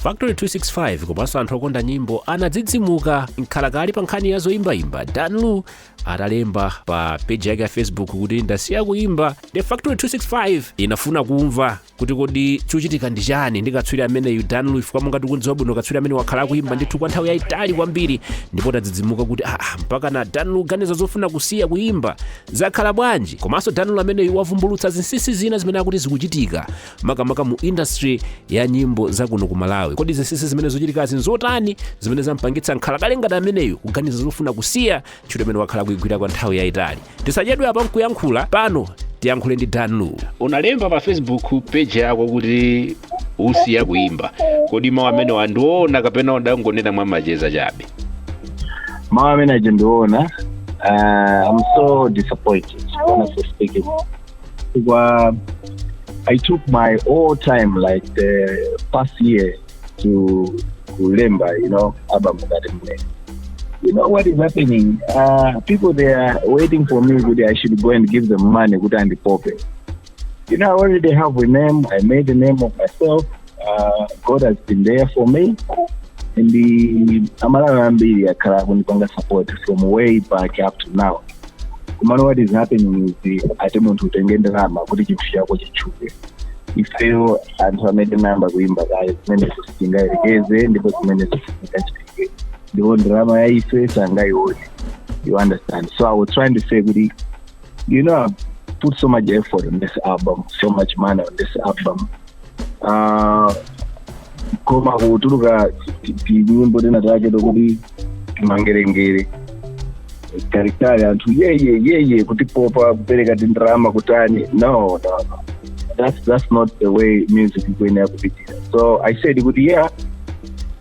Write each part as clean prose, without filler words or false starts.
Factory 265 komanso anthu okonda nyimbo anadzidzimuka nkhalakali pa nkhani ya zoyimbayimba. Danlu atalemba pa page yake ya Facebook kuti ndasiya kuimba. The Factory 265 inafuna kumva kuti kodi chuchitika ndi chani ndi katswiri ameneyu Danlu, ifika monga tikudziwa bwino katswiri amene wakhala kuimba ndithu kwa nthawi yayitali kwambiri, ndipo tadzidzimuka kuti mpaka na Danlu ganiza zofuna kusiya kuimba zakhala bwanji. Komanso Danlu ameneyu wavumbulutsa zinsinsi zina zimene akuti zikuchitika makamaka mu industry ya nyimbo zakuno ku Malawi. Kodi zinsinsi zimene zochitika zinzotani zimene zampangitsa nkhalakale ngati ameneyu kuganiza zofuna kusiya ntchito imene wakhala kuigwira kwa nthawi yayitali. Tisachedwe apa nkuyankhula pano, tiyankhule ndi Danlu. Unalemba pa Facebook page yako kuti usiya kuimba. Kodi mawu amene wandiona kapena udangonena mwa macheza chabe? Mawu amene ajendiona, I'm so disappointed, honestly speaking. Because I took my whole time, like the past year, to remember, album that you know what is happening? People, they are waiting for me. I should go and give them money. Good and pop it. I already have a name. I made the name of myself. God has been there for me. And the Amara support from way back up to now. What is happening is the attempt to get the number. If you and made the number going back, I managed to sing the whole drama I face and I would, you understand. So I was trying to say, I put so much effort on this album, so much money on this album. Koma kuturuka nyimbo tena zake dokudi mangerengere karikari antu ye kuti popa kupereka drama kutani. No. That's not the way music is going to be. So I said,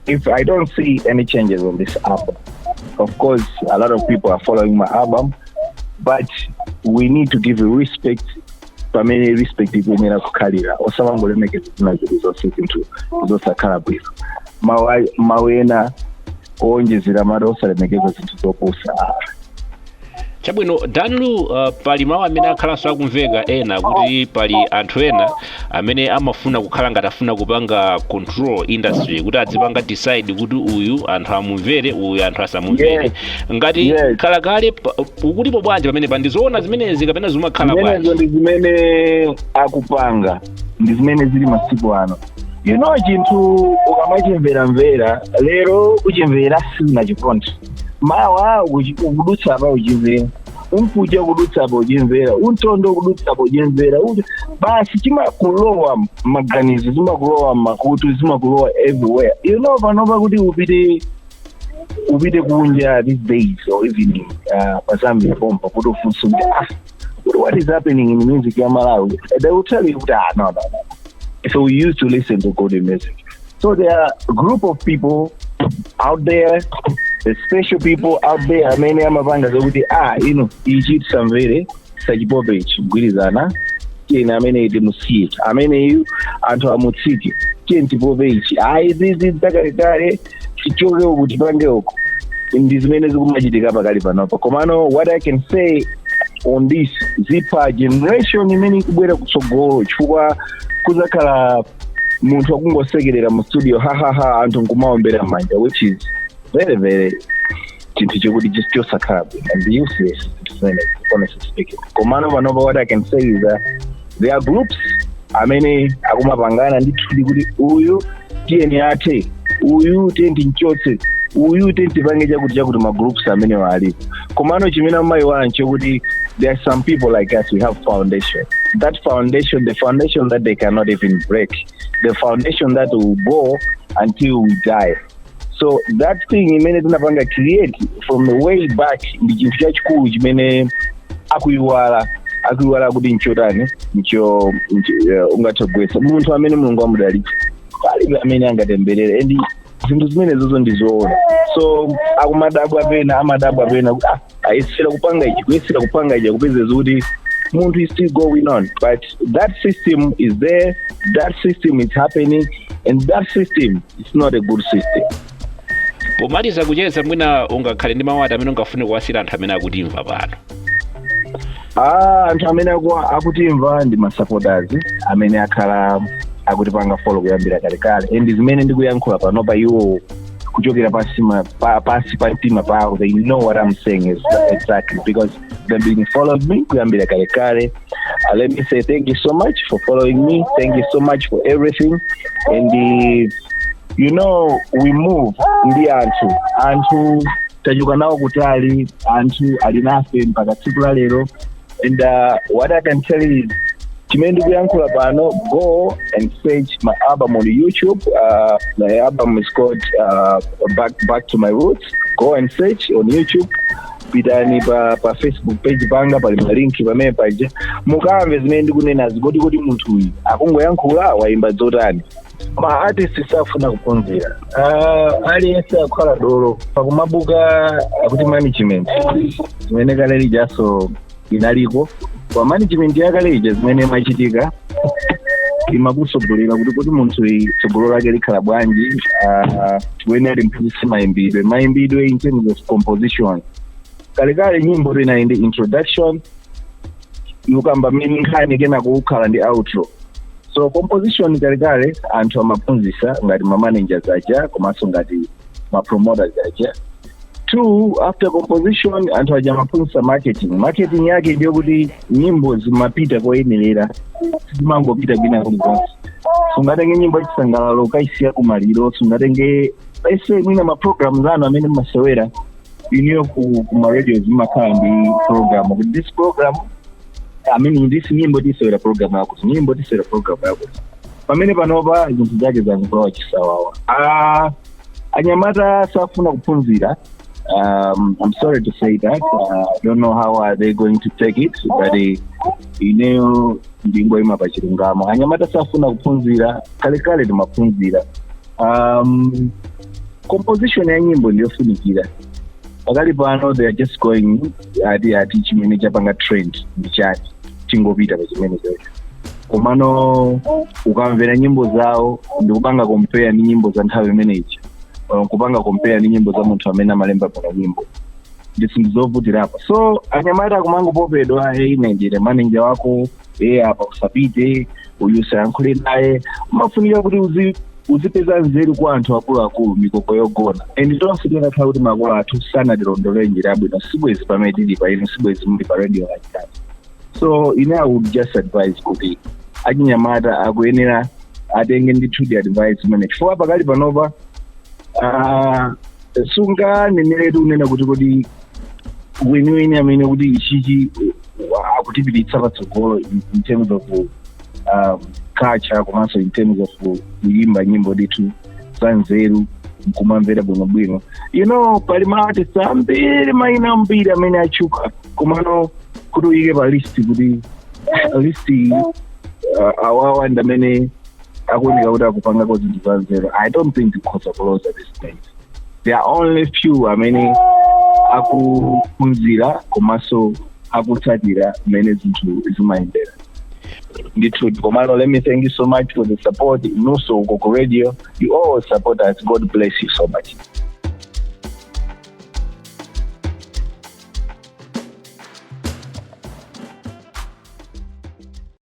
if I don't see any changes on this album, of course, a lot of people are following my album, but we need to give respect. Family respect people may have career or someone will make it like this or something to those are kind of brief. Mawena onje ziramado sale make it into proposa. Chabwino Danlu, pali mawu amene akhalanso akumveka ena kuti pali anthu ena amene amafuna kukhala ngati afuna kupanga control industry, kuti adzipanga decide kuti uyu anthu amumvere, uyu anthu asamumvere. Ngati khalakale ukulipo bwanji pamene pandizoona zimenezi kapena zimakhala bwanji? Ndi zimene akupanga, ndi zimene zili masiku ano. Chinthu ukamachimvera lero uchimvera sina chikonto. Mawa ukudutsa apa uchimvera, umpuja kudutsa apa uchimvera, untondo kudutsa apa uchimvera, basi chimakulowa maganizo, chimakulowa makutu, chimakulowa everywhere. Panova kuti upite kunja these days or even pasambi pompa kuti ufunse what is happening in music ya Malawi? They will tell you no. So we used to listen to good music. So there are a group of people out there, the special people out there, amene amapanga zokuti ichiti samvere sachipope ichi mgwirizana kena amene timusiye amene anthu amutsike keni tipope ichi izi dzakalitale tichoke uku tipange uku. Ndi zimene zikumachitika pakali panopa. Komano what I can say on this zipa generation imene ikubwera kutsogolo chifukwa kuzakhala munthu akungosekerera mu studio anthu nkumaombera manja, which is very very chinthu chikuti chosakhala and useless, honestly speaking. Komano vanova what I can say is that there are groups amene akumapangana ndithu kuti uyu tiyeni athe, uyu tiyeni nchotse, uyu tiyeni tipange chakuti magroups amene walipo. Komano chimene amayiwala nchokuti there are some people like us, we have foundation. That foundation, the foundation that they cannot even break, the foundation that will go until we die. So that thing imene tinapanga create from the way back ndi chinthu chachikulu chimene akuiwala kuti nchotani ncho ungatogwesa munthu amene Mulungu amudalitsa palibe amene angatemberere and zinthu zimene zozo ndizoona. So amadabwa apena ayesera kupanga ichi kupeza kuti munthu is still going on, but that system is there, that system is happening, and that system is not a good system. Pomaliza kucheza mwina ungakhale ndi mawu amene ungafune kuwasira anthu amene akutimva pano? Anthu amene akutimva ndi ma supporters amene akhala akutipanga follow kuyambira kalekale, and zimene ndikuyankhula pano pa iwo kuchokera pasi pa mtima pawo, they know what I'm saying is exactly because they've been following me kuyambira kalekale. Let me say thank you so much for following me, thank you so much for everything, and we move ndi anthu tajuka nawo kutali, anthu alinafe mpaka tsiku la lero, and what I can tell you is chimene ndikuyankhula pano, go and search my album on YouTube. My album is called Back to My Roots. Go and search on YouTube, pitani pa Facebook page panga pali malinki pamene paja mukamve zimene ndikunena zigoti munthu uyu akungoyankhula waimba zotani. Ma artist safuna kuphunzira aliyense akukhala dolo pakumabuka akuti management zimene kale lijaso inaliko kwa management yakale ija zimene machitika imakusogolera kuti munthu tsogolo lake likhala bwanji. Tiwene ali mphunzitsi mayimbidwe in terms of composition. Kalekale nyimbo inaende introduction, yukamba nkhani kenako kukhala ndi outro. So composition kalekale anthu amaphunzitsa ngati ma managers aja komanso ngati ma promoters aja. 2, after composition anthu aja amaphunzitsa marketing yake ndiyo kuti nyimbo zimapita koyenera, zimangopita kwina kulikonse. Sungatenge nyimbo yachisangalalo ukaisiya kumaliro, sungatenge ese mwina ma programs anu amene masewera iniyo kuma radio zimakhala ndi program kuti this program this nyimbo tisewera program yako, nyimbo tisewera program yako. Pamene panopa zinthu zake zanzibawa chisawawa. Anyamata safuna kuphunzira. I'm sorry to say that. I don't know how are they going to take it, but ineyo ndingo ima pachilungamo. Anyamata safuna kuphunzira, kalekale timaphunzira. Composition ya nyimbo ndiyofunikira. Pakali pano they are just going ati chimene chapanga trend ndichati chingopita pa chimene chocho. Komano ukamvera nyimbo zawo ndikupanga compare ni nyimbo za nthawi imeneyi, kupanga compare ni nyimbo za munthu amene amalemba pa nyimbo, ndisindizovutirapo. So anyamata kumangopopedwa inenjere manager wako apa usapite uyu sayankhule naye, umafunika kuti uzipeza nzeru kwa anthu akuluakulu mikoko yogona. And tonse tinakhala kuti makolo athu sanatilondolere njira yabwino, sibwezi pamene tili pa inu, sibwezi muli pa radio like that. So I would just advise kuti achinyamata akuyenera atenge ndithu di advice imene chifukwa pakali panopa sunganenere unena kuti weniweni amene kuti ichichi akutipititsa patsogolo in terms of culture komanso in terms of kuyimba nyimbo ndithu za nzeru kumamvera bwinobwino. Pali ma artists ambiri maina ambiri amene achuka komano kuti uyike pa list kuti list awawa ndi amene akuoneka kuti akupangako zinthu za nzeru. I don't think because of laws at this point. There are only few amene akuphunzira komanso akutsatira mmene zinthu zimayendera. Truth. Komano, let me thank you so much for the support. Also, Ukoko Radio, you always support us. God bless you so much.